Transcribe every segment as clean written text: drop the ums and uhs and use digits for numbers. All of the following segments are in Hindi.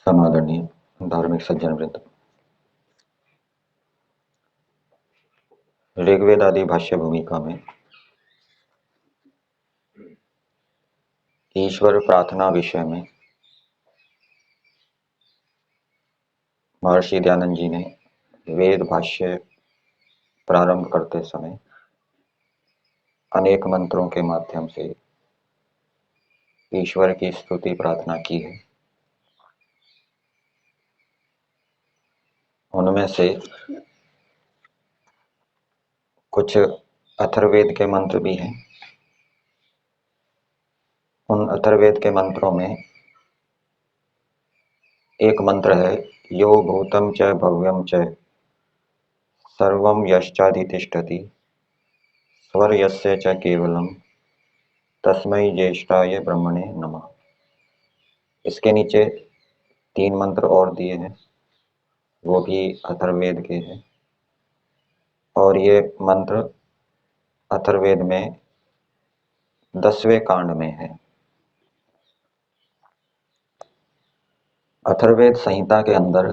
समादरणीय धार्मिक सज्जन वृंद, ऋग्वेद आदि भाष्य भूमिका में ईश्वर प्रार्थना विषय में महर्षि दयानंद जी ने वेद भाष्य प्रारंभ करते समय अनेक मंत्रों के माध्यम से ईश्वर की स्तुति प्रार्थना की है। उनमें से कुछ अथर्ववेद के मंत्र भी हैं। उन अथर्ववेद के मंत्रों में एक मंत्र है, यो भूतम च भव्यम च सर्वम यश्चाधितिष्ठति स्वर यस्य च केवलम तस्मै ज्येष्ठाय ब्रह्मणे नमः। इसके नीचे 3 मंत्र और दिए हैं, वो भी अथर्ववेद के हैं और ये मंत्र अथर्ववेद में 10वें कांड में है। अथर्ववेद संहिता के अंदर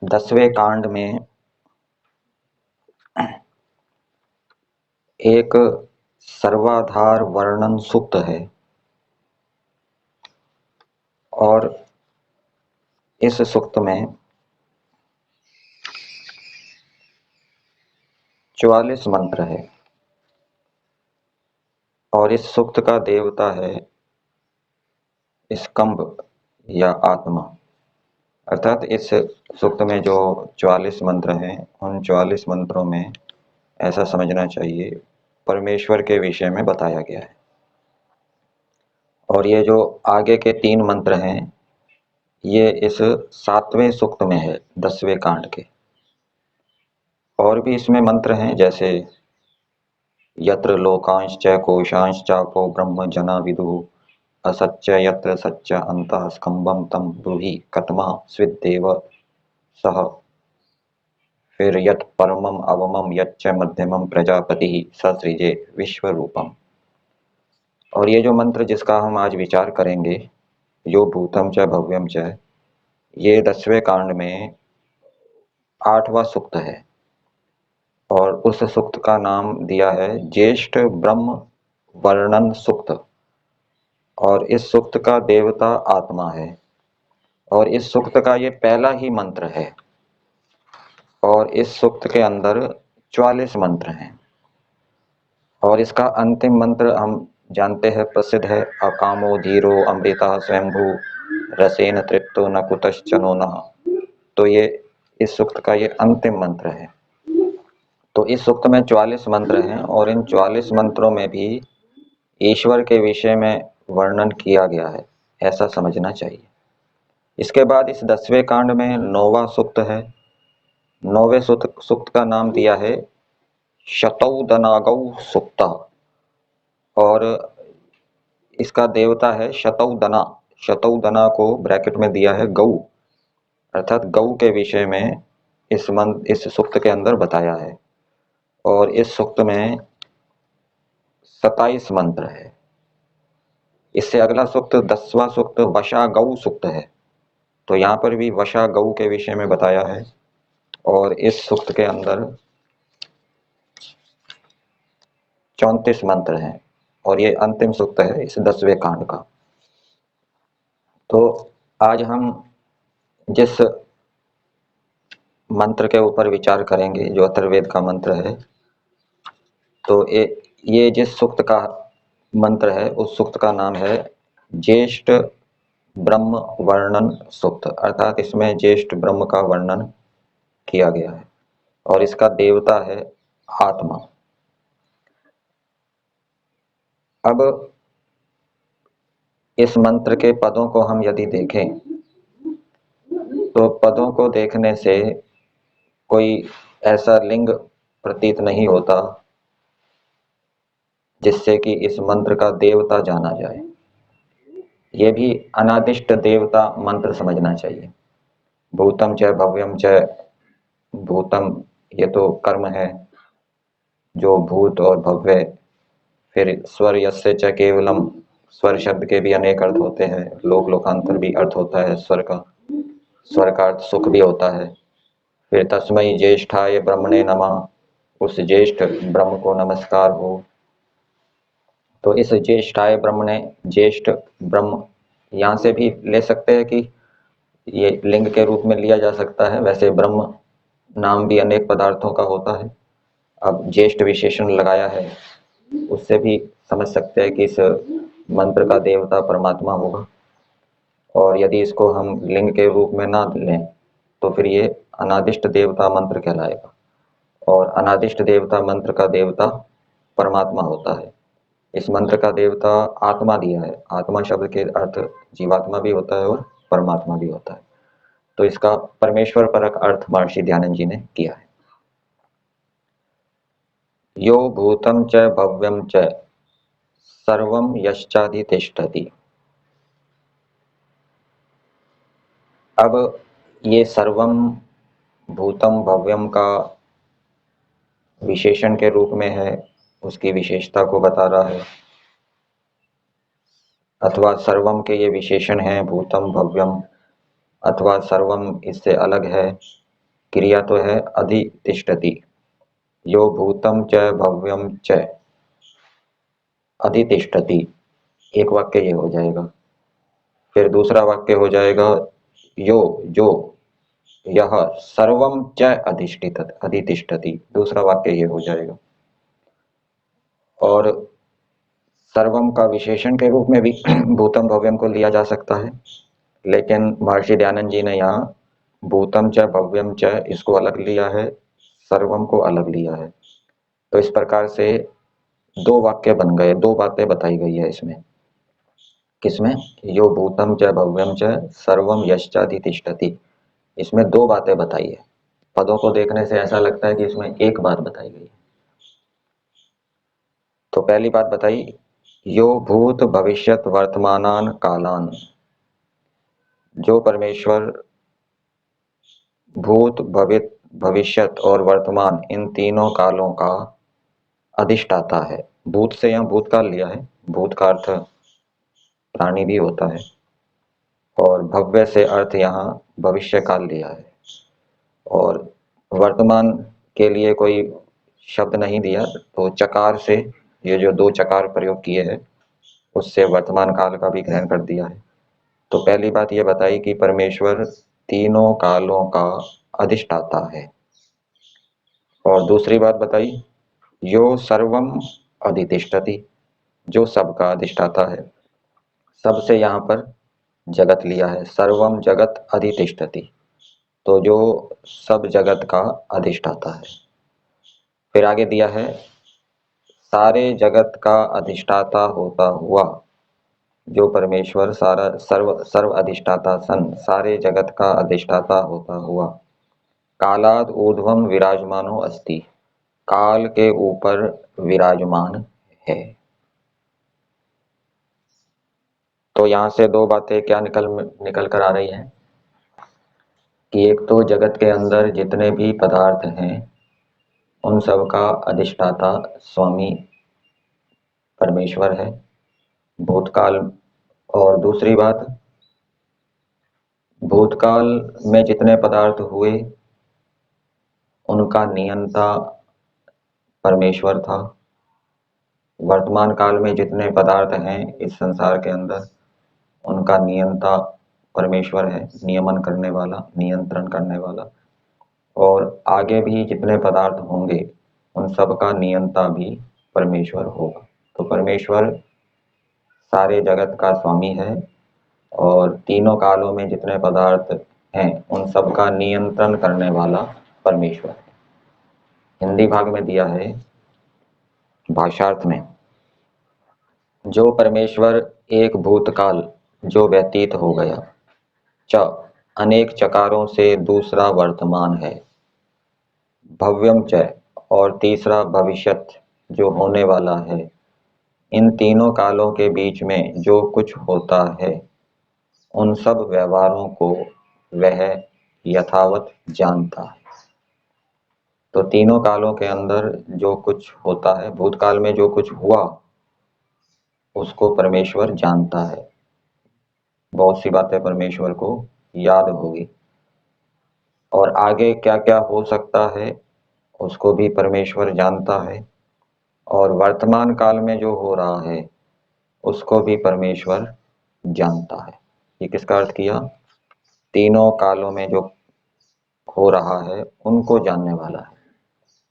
10वें कांड में एक सर्वाधार वर्णन सूक्त है और इस सूक्त में 44 मंत्र है और इस सूक्त का देवता है स्कंभ या आत्मा। अर्थात इस सूक्त में जो 44 मंत्र हैं, उन 44 मंत्रों में ऐसा समझना चाहिए परमेश्वर के विषय में बताया गया है। और ये जो आगे के 3 मंत्र हैं, ये इस 7वें सूक्त में है, 10वें कांड के। और भी इसमें मंत्र हैं, जैसे यत्र लोकांश च कोशांश चापो ब्रह्म जना विदुः असच्च यत्र सच्च अंतः स्कंभम तम ब्रूहि कतमा स्विद्देव सह। फिर यत् परमम अवमम यच्च मध्यमम प्रजापति ससृजे विश्व रूपम। और ये जो मंत्र जिसका हम आज विचार करेंगे, यो भूतम च भव्यम च, ये 10वें कांड में 8वां सूक्त है और उस सूक्त का नाम दिया है ज्येष्ठ ब्रह्म वर्णन सूक्त। और इस सूक्त का देवता आत्मा है और इस सूक्त का ये पहला ही मंत्र है और इस सूक्त के अंदर 44 मंत्र हैं। और इसका अंतिम मंत्र हम जानते हैं, प्रसिद्ध है, अकामो धीरो अमृता स्वयंभू रसेन तृप्तो न कुतश्चनो नः। तो ये इस सूक्त का ये अंतिम मंत्र है। तो इस सूक्त में 44 मंत्र हैं और इन 44 मंत्रों में भी ईश्वर के विषय में वर्णन किया गया है, ऐसा समझना चाहिए। इसके बाद इस 10वें कांड में 9वां सूक्त है। 9वें सूक्त का नाम दिया है शतौदनागौ सूक्त और इसका देवता है शतौदना। शतौदना को ब्रैकेट में दिया है गौ, अर्थात गौ के विषय में इस सूक्त के अंदर बताया है। और इस सूक्त में 27 मंत्र है। इससे अगला सूक्त 10वां सूक्त वशा गौ सूक्त है, तो यहाँ पर भी वशा गौ के विषय में बताया है। और इस सूक्त के अंदर 34 मंत्र हैं और ये अंतिम सूक्त है इस 10वें कांड का। तो आज हम जिस मंत्र के ऊपर विचार करेंगे, जो अथर्ववेद का मंत्र है, तो ये जिस सूक्त का मंत्र है उस सूक्त का नाम है ज्येष्ठ ब्रह्म वर्णन सूक्त। अर्थात इसमें ज्येष्ठ ब्रह्म का वर्णन किया गया है और इसका देवता है आत्मा। अब इस मंत्र के पदों को हम यदि देखें तो पदों को देखने से कोई ऐसा लिंग प्रतीत नहीं होता जिससे कि इस मंत्र का देवता जाना जाए। ये भी अनादिष्ट देवता मंत्र समझना चाहिए। भूतम च भव्यम च, भूतम ये तो कर्म है जो भूत और भव्य, फिर स्वर यस्य च केवलम, स्वर शब्द के भी अनेक अर्थ होते हैं, लोक लोकांतर भी अर्थ होता है स्वर का। स्वर का अर्थ सुख भी होता है। फिर तस्मै ज्येष्ठाय ब्रह्मणे नमः, उस ज्येष्ठ ब्रह्म को नमस्कार हो। तो इस ज्येष्ठाय ब्रह्मणे, ज्येष्ठ ब्रह्म यहाँ से भी ले सकते हैं कि ये लिंग के रूप में लिया जा सकता है। वैसे ब्रह्म नाम भी अनेक पदार्थों का होता है, अब ज्येष्ठ विशेषण लगाया है, उससे भी समझ सकते हैं कि इस मंत्र का देवता परमात्मा होगा। और यदि इसको हम लिंग के रूप में ना लें तो फिर ये अनादिष्ट देवता मंत्र कहलाएगा, और अनादिष्ट देवता मंत्र का देवता परमात्मा होता है। इस मंत्र का देवता आत्मा दिया है। आत्मा शब्द के अर्थ जीवात्मा भी होता है और परमात्मा भी होता है। तो इसका परमेश्वर परक अर्थ महर्षि दयानंद जी ने किया है। यो भूतम च भव्यम च सर्वम यश्चाधितिष्ठति। अब ये सर्वम भूतम भव्यम का विशेषण के रूप में है, उसकी विशेषता को बता रहा है। अथवा सर्वम के ये विशेषण है भूतम भव्यम, अथवा सर्वम इससे अलग है। क्रिया तो है अधितिष्ठति। यो भूतम च भव्यम च अधितिष्ठति, एक वाक्य ये हो जाएगा। फिर दूसरा वाक्य हो जाएगा यो जो यह सर्वम च अधिष्ठित अधितिष्ठति, दूसरा वाक्य ये हो जाएगा। और सर्वम का विशेषण के रूप में भी भूतम भव्यम को लिया जा सकता है, लेकिन महर्षि दयानंद जी ने यहाँ भूतम च भव्यम च इसको अलग लिया है, सर्वम को अलग लिया है। तो इस प्रकार से दो वाक्य बन गए, दो बातें बताई गई है इसमें। किसमें? यो भूतम च भव्यम च सर्वम यश्चाधितिष्ठति, इसमें दो बातें बताई है। पदों को देखने से ऐसा लगता है कि इसमें एक बात बताई गई है। तो पहली बात बताई, यो भूत भविष्यत वर्तमानान कालान, जो परमेश्वर भूत भविष्यत और वर्तमान इन तीनों कालों का अधिष्ठाता है। भूत से यहाँ भूतकाल लिया है, भूत का अर्थ प्राणी भी होता है, और भव्य से अर्थ यहाँ भविष्य काल लिया है। और वर्तमान के लिए कोई शब्द नहीं दिया, तो चकार से, ये जो दो चकार प्रयोग किए हैं उससे वर्तमान काल का भी ग्रहण कर दिया है। तो पहली बात ये बताई कि परमेश्वर तीनों कालों का अधिष्ठाता है। और दूसरी बात बताई, यो सर्वम अधितिष्ठति, जो सबका अधिष्ठाता है। सबसे यहाँ पर जगत लिया है, सर्वम जगत अधितिष्ठति, तो जो सब जगत का अधिष्ठाता है। फिर आगे दिया है, सारे जगत का अधिष्ठाता होता हुआ, जो परमेश्वर सारा सर्व अधिष्ठाता सन सारे जगत का अधिष्ठाता होता हुआ, कालाद ऊर्ध्वम विराजमानो अस्ति, काल के ऊपर विराजमान है। तो यहाँ से दो बातें क्या निकल कर आ रही हैं कि एक तो जगत के अंदर जितने भी पदार्थ हैं उन सब का अधिष्ठाता स्वामी परमेश्वर है, भूतकाल। और दूसरी बात, भूतकाल में जितने पदार्थ हुए उनका नियंता परमेश्वर था। वर्तमान काल में जितने पदार्थ हैं इस संसार के अंदर उनका नियंता परमेश्वर है, नियमन करने वाला, नियंत्रण करने वाला। और आगे भी जितने पदार्थ होंगे उन सब का नियंता भी परमेश्वर होगा। तो परमेश्वर सारे जगत का स्वामी है, और तीनों कालों में जितने पदार्थ हैं उन सब का नियंत्रण करने वाला परमेश्वर है। हिंदी भाग में दिया है भाषार्थ में, जो परमेश्वर एक भूतकाल जो व्यतीत हो गया, च अनेक चकारों से दूसरा वर्तमान है, भव्यम च और तीसरा भविष्यत जो होने वाला है। इन तीनों कालों के बीच में जो कुछ होता है उन सब व्यवहारों को वह यथावत जानता है। तो तीनों कालों के अंदर जो कुछ होता है, भूतकाल में जो कुछ हुआ उसको परमेश्वर जानता है। बहुत सी बातें परमेश्वर को याद होगी, और आगे क्या क्या हो सकता है उसको भी परमेश्वर जानता है, और वर्तमान काल में जो हो रहा है उसको भी परमेश्वर जानता है। ये किसका अर्थ किया? तीनों कालों में जो हो रहा है उनको जानने वाला है।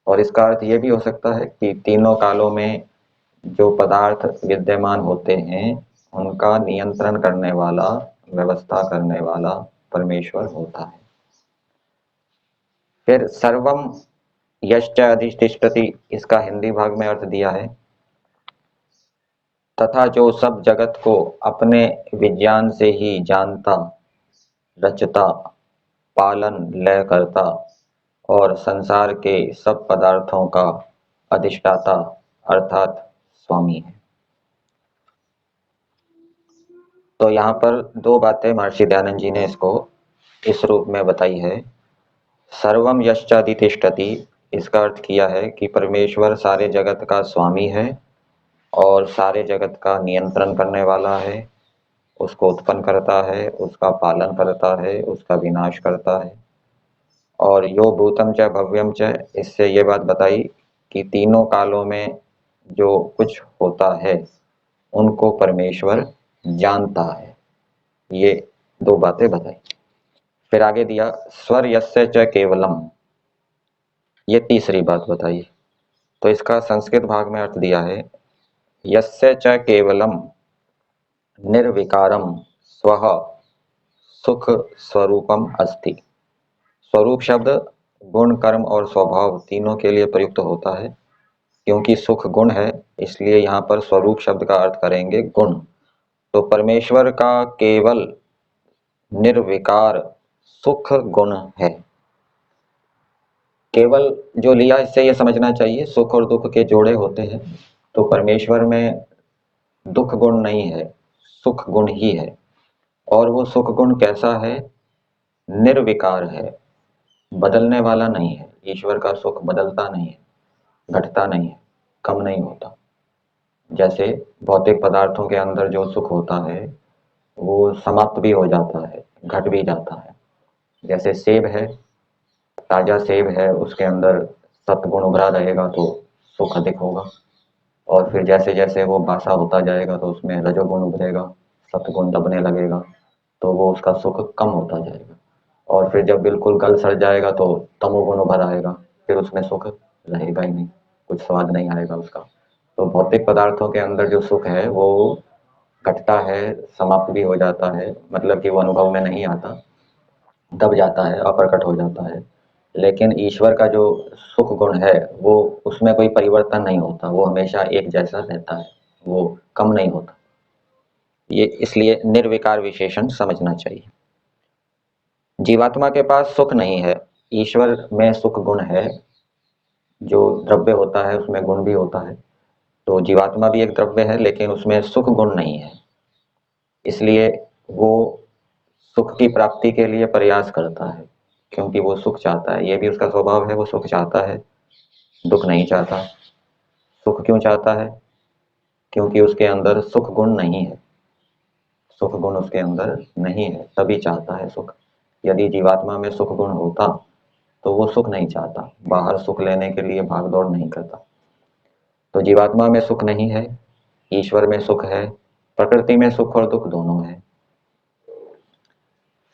और इसका अर्थ ये भी हो सकता है कि तीनों कालों में जो पदार्थ विद्यमान होते हैं उनका नियंत्रण करने वाला, व्यवस्था करने वाला परमेश्वर होता है। फिर सर्वम यश्च अधिष्ठिष्ठति, इसका हिंदी भाग में अर्थ दिया है, तथा जो सब जगत को अपने विज्ञान से ही जानता, रचता, पालन लय करता और संसार के सब पदार्थों का अधिष्ठाता अर्थात स्वामी है। तो यहाँ पर दो बातें महर्षि दयानंद जी ने इसको इस रूप में बताई है। सर्वम यश्चाधितिष्ठति, इसका अर्थ किया है कि परमेश्वर सारे जगत का स्वामी है और सारे जगत का नियंत्रण करने वाला है, उसको उत्पन्न करता है, उसका पालन करता है, उसका विनाश करता है। और यो भूतम च भव्यम च, इससे ये बात बताई कि तीनों कालों में जो कुछ होता है उनको परमेश्वर जानता है। ये दो बातें बताई। फिर आगे दिया स्वर यस्य च केवलम, ये तीसरी बात बताई। तो इसका संस्कृत भाग में अर्थ दिया है यस्य च केवलम निर्विकारम स्वः सुख स्वरूपम अस्ति। स्वरूप शब्द गुण, कर्म और स्वभाव तीनों के लिए प्रयुक्त होता है। क्योंकि सुख गुण है इसलिए यहाँ पर स्वरूप शब्द का अर्थ करेंगे गुण। तो परमेश्वर का केवल निर्विकार सुख गुण है। केवल जो लिया इससे यह समझना चाहिए सुख और दुख के जोड़े होते हैं, तो परमेश्वर में दुख गुण नहीं है, सुख गुण ही है। और वो सुख गुण कैसा है? निर्विकार है, बदलने वाला नहीं है। ईश्वर का सुख बदलता नहीं है, घटता नहीं है, कम नहीं होता। जैसे भौतिक पदार्थों के अंदर जो सुख होता है वो समाप्त भी हो जाता है, घट भी जाता है। जैसे सेब है, ताजा सेब है, उसके अंदर सत्गुण उभरा रहेगा तो सुख अधिक होगा, और फिर जैसे जैसे वो बासा होता जाएगा तो उसमें रजोगुण उभरेगा, सत्गुण दबने लगेगा, तो वो उसका सुख कम होता जाएगा। और फिर जब बिल्कुल गल सड़ जाएगा तो तमोगुण उभर आएगा, फिर उसमें सुख रहेगा ही नहीं, कुछ स्वाद नहीं आएगा उसका। तो भौतिक पदार्थों के अंदर जो सुख है वो घटता है, समाप्त भी हो जाता है, मतलब कि वो अनुभव में नहीं आता, दब जाता है, अप्रकट हो जाता है। लेकिन ईश्वर का जो सुख गुण है वो उसमें कोई परिवर्तन नहीं होता, वो हमेशा एक जैसा रहता है, वो कम नहीं होता। ये इसलिए निर्विकार विशेषण समझना चाहिए। जीवात्मा के पास सुख नहीं है, ईश्वर में सुख गुण है। जो द्रव्य होता है उसमें गुण भी होता है, तो जीवात्मा भी एक द्रव्य है लेकिन उसमें सुख गुण नहीं है। इसलिए वो सुख की प्राप्ति के लिए प्रयास करता है, क्योंकि वो सुख चाहता है, ये भी उसका स्वभाव है, वो सुख चाहता है, दुख नहीं चाहता। सुख क्यों चाहता है? क्योंकि उसके अंदर सुख गुण नहीं है, सुख गुण उसके अंदर नहीं है, तभी चाहता है सुख। यदि जीवात्मा में सुख गुण होता तो वो सुख नहीं चाहता, बाहर सुख लेने के लिए भाग दौड़ नहीं करता। तो जीवात्मा में सुख नहीं है, ईश्वर में सुख है, प्रकृति में सुख और दुख दोनों है।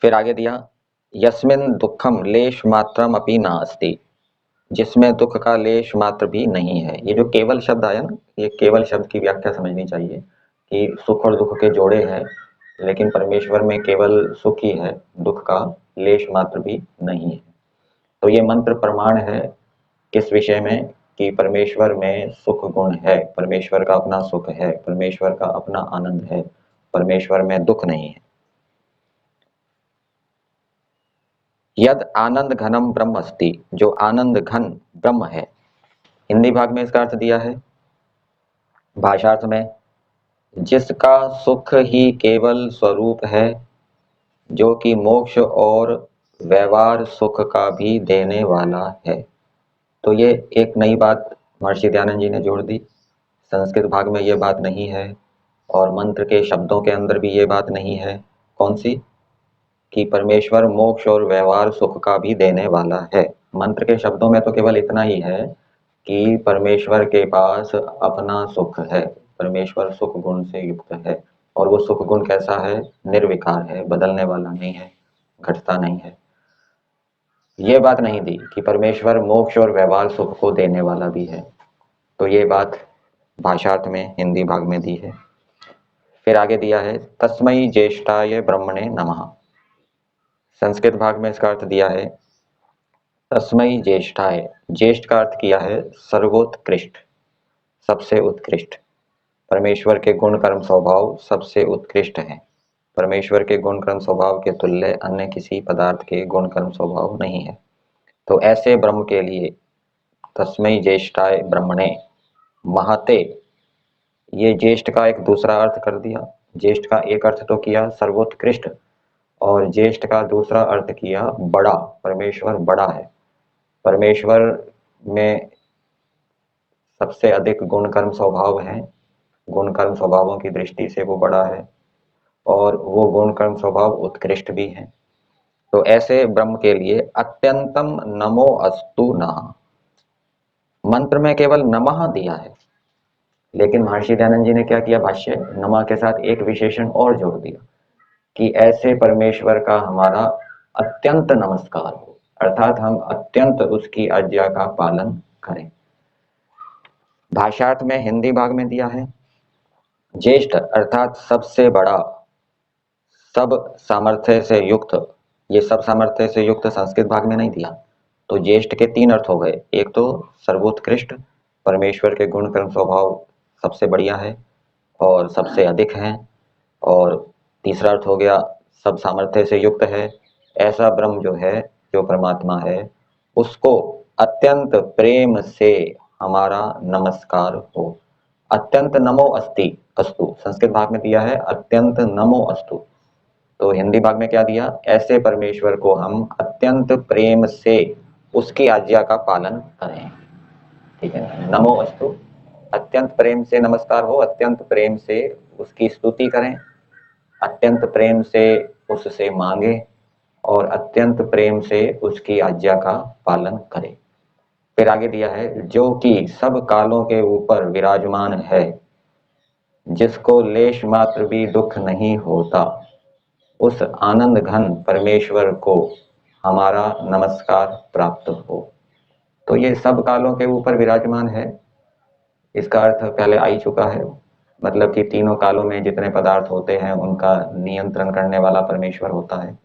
फिर आगे दिया यस्मिन दुखम लेश मात्रम अपि नास्ति, जिसमें दुख का लेश मात्र भी नहीं है। ये जो केवल शब्द आया ना, ये केवल शब्द की व्याख्या समझनी चाहिए कि सुख और दुख के जोड़े हैं, लेकिन परमेश्वर में केवल सुख ही है, दुख का लेश मात्र भी नहीं है। तो ये मंत्र प्रमाण है किस विषय में? कि परमेश्वर में सुख गुण है, परमेश्वर का अपना सुख है, परमेश्वर का अपना आनंद है, परमेश्वर में दुख नहीं है। यद आनंद घनम ब्रह्म अस्ति, जो आनंद घन ब्रह्म है। हिंदी भाग में इसका अर्थ दिया है भाषार्थ में, जिसका सुख ही केवल स्वरूप है, जो कि मोक्ष और व्यवहार सुख का भी देने वाला है। तो ये एक नई बात महर्षि दयानंद जी ने जोड़ दी, संस्कृत भाग में ये बात नहीं है और मंत्र के शब्दों के अंदर भी ये बात नहीं है। कौन सी? कि परमेश्वर मोक्ष और व्यवहार सुख का भी देने वाला है। मंत्र के शब्दों में तो केवल इतना ही है कि परमेश्वर के पास अपना सुख है, परमेश्वर सुख गुण से युक्त है, और वो सुख गुण कैसा है? निर्विकार है, बदलने वाला नहीं है, घटता नहीं है। ये बात नहीं दी कि परमेश्वर मोक्ष और व्यवहार सुख को देने वाला भी है। तो ये बात भाषार्थ में हिंदी भाग में दी है। फिर आगे दिया है तस्मै ज्येष्ठाय ब्रह्मणे नमः। संस्कृत भाग में इसका अर्थ दिया है तस्मै ज्येष्ठाय। ज्येष्ठ का अर्थ किया है सर्वोत्कृष्ट, सबसे उत्कृष्ट। परमेश्वर के गुण कर्म स्वभाव सबसे उत्कृष्ट हैं। परमेश्वर के गुण कर्म स्वभाव के तुल्य अन्य किसी पदार्थ के गुण कर्म स्वभाव नहीं है। तो ऐसे ब्रह्म के लिए तस्मै ज्येष्ठाय ब्रह्मणे महते, ये ज्येष्ठ का एक दूसरा अर्थ कर दिया। ज्येष्ठ का एक अर्थ तो किया सर्वोत्कृष्ट, और ज्येष्ठ का दूसरा अर्थ किया बड़ा। परमेश्वर बड़ा है, परमेश्वर में सबसे अधिक गुण कर्म स्वभाव हैं, गुण कर्म स्वभावों की दृष्टि से वो बड़ा है, और वो गुण कर्म स्वभाव उत्कृष्ट भी है। तो ऐसे ब्रह्म के लिए अत्यंतम नमो अस्तु नः। मंत्र में केवल नमः दिया है, लेकिन महर्षि दयानंद जी ने क्या किया? भाष्य नमः के साथ एक विशेषण और जोड़ दिया कि ऐसे परमेश्वर का हमारा अत्यंत नमस्कार हो, अर्थात हम अत्यंत उसकी आज्ञा का पालन करें। भाषार्थ में हिंदी भाग में दिया है ज्येष्ठ अर्थात सबसे बड़ा, सब सामर्थ्य से युक्त। ये सब सामर्थ्य से युक्त संस्कृत भाग में नहीं दिया। तो ज्येष्ठ के तीन अर्थ हो गए, एक तो सर्वोत्कृष्ट, परमेश्वर के गुण कर्म स्वभाव सबसे बढ़िया है और सबसे अधिक हैं, और तीसरा अर्थ हो गया सब सामर्थ्य से युक्त है। ऐसा ब्रह्म जो है, जो परमात्मा है, उसको अत्यंत प्रेम से हमारा नमस्कार हो। अत्यंत नमो अस्ति अस्तु संस्कृत भाग में दिया है अत्यंत नमो अस्तु। तो हिंदी भाग में क्या दिया? ऐसे परमेश्वर को हम अत्यंत प्रेम से उसकी आज्ञा का पालन करें। ठीक है, नमो अस्तु, अत्यंत प्रेम से नमस्कार हो, अत्यंत प्रेम से उसकी स्तुति करें, अत्यंत प्रेम से उससे मांगे, और अत्यंत प्रेम से उसकी आज्ञा का पालन करें। फिर आगे दिया है जो कि सब कालों के ऊपर विराजमान है, जिसको लेश मात्र भी दुख नहीं होता, उस आनंद घन परमेश्वर को हमारा नमस्कार प्राप्त हो। तो ये सब कालों के ऊपर विराजमान है, इसका अर्थ पहले आ ही चुका है। मतलब कि तीनों कालों में जितने पदार्थ होते हैं उनका नियंत्रण करने वाला परमेश्वर होता है,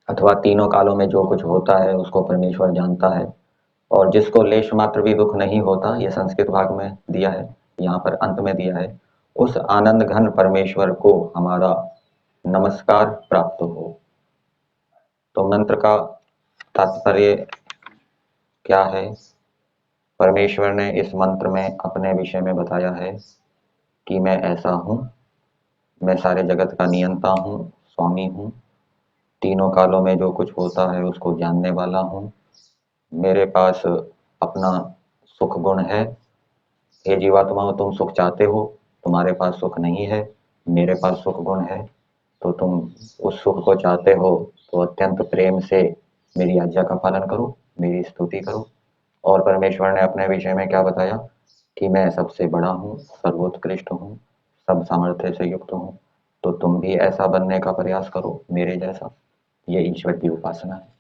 अथवा तीनों कालों में जो कुछ होता है उसको परमेश्वर जानता है। और जिसको लेश मात्र भी दुख नहीं होता, ये संस्कृत भाग में दिया है, यहाँ पर अंत में दिया है उस आनंद घन परमेश्वर को हमारा नमस्कार प्राप्त हो। तो मंत्र का तात्पर्य क्या है? परमेश्वर ने इस मंत्र में अपने विषय में बताया है कि मैं ऐसा हूँ, मैं सारे जगत का नियंता हूँ, स्वामी हूँ, तीनों कालों में जो कुछ होता है उसको जानने वाला हूँ, मेरे पास अपना सुख गुण है। हे जीवात्माओं, तुम सुख चाहते हो, तुम्हारे पास सुख नहीं है, मेरे पास सुख गुण है, तो तुम उस सुख को चाहते हो तो अत्यंत प्रेम से मेरी आज्ञा का पालन करो, मेरी स्तुति करो। और परमेश्वर ने अपने विषय में क्या बताया? कि मैं सबसे बड़ा हूँ, सर्वोत्कृष्ट हूँ, सब सामर्थ्य से युक्त हूँ। तो तुम भी ऐसा बनने का प्रयास करो, मेरे जैसा। ये ईश्वर की उपासना है।